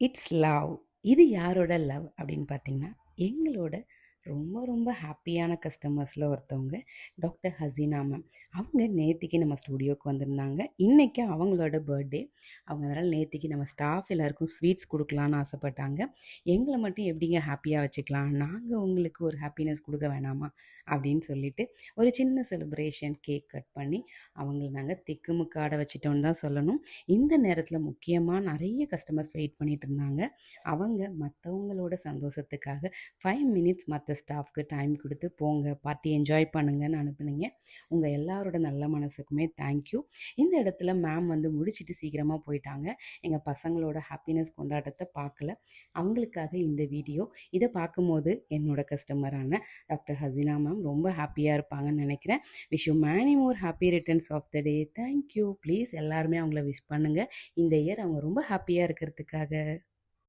It's love. இது யாரோட love அப்படின்னு பார்த்தீங்கன்னா, எங்களோட ரொம்ப ரொம்ப ஹாப்பியான கஸ்டமர்ஸில் ஒருத்தவங்க டாக்டர் ஹசீனா மேம். அவங்க நேத்திக்கு நம்ம ஸ்டூடியோவுக்கு வந்திருந்தாங்க. இன்றைக்கி அவங்களோட பர்த்டே. அவங்க அதனால் நேத்திக்கு நம்ம ஸ்டாஃப் எல்லாருக்கும் ஸ்வீட்ஸ் கொடுக்கலான்னு ஆசைப்பட்டாங்க. எங்களை மட்டும் எப்படிங்க ஹாப்பியாக வச்சுக்கலாம், நாங்கள் உங்களுக்கு ஒரு ஹாப்பினஸ் கொடுக்க வேணாமா அப்படின்னு சொல்லிட்டு ஒரு சின்ன செலிப்ரேஷன் கேக் கட் பண்ணி அவங்கள நாங்கள் திக்குமுக்காட வச்சிட்டோன்னு தான் சொல்லணும். இந்த நேரத்தில் முக்கியமாக நிறைய கஸ்டமர்ஸ் வெயிட் பண்ணிட்டு இருந்தாங்க. அவங்க மற்றவங்களோட சந்தோஷத்துக்காக 5 மினிட்ஸ் மற்ற ஸ்டாஃப்க்கு டைம் கொடுத்து போங்க பார்ட்டி என்ஜாய் பண்ணுங்கன்னு அனுப்புனீங்க. உங்கள் எல்லாரோட நல்ல மனசுக்குமே தேங்க்யூ. இந்த இடத்துல மேம் வந்து முடிச்சுட்டு சீக்கிரமாக போயிட்டாங்க. எங்கள் பசங்களோட ஹாப்பினஸ் கொண்டாட்டத்தை பார்க்கல. அவங்களுக்காக இந்த வீடியோ. இதை பார்க்கும்போது என்னோட கஸ்டமரான டாக்டர் ஹசீனா மேம் ரொம்ப ஹாப்பியாக இருப்பாங்கன்னு நினைக்கிறேன். Wish you many more happy returns of the day. Thank you. Please எல்லாருமே அவங்கள விஷ் பண்ணுங்கள். இந்த இயர் அவங்க ரொம்ப ஹாப்பியாக இருக்கிறதுக்காக.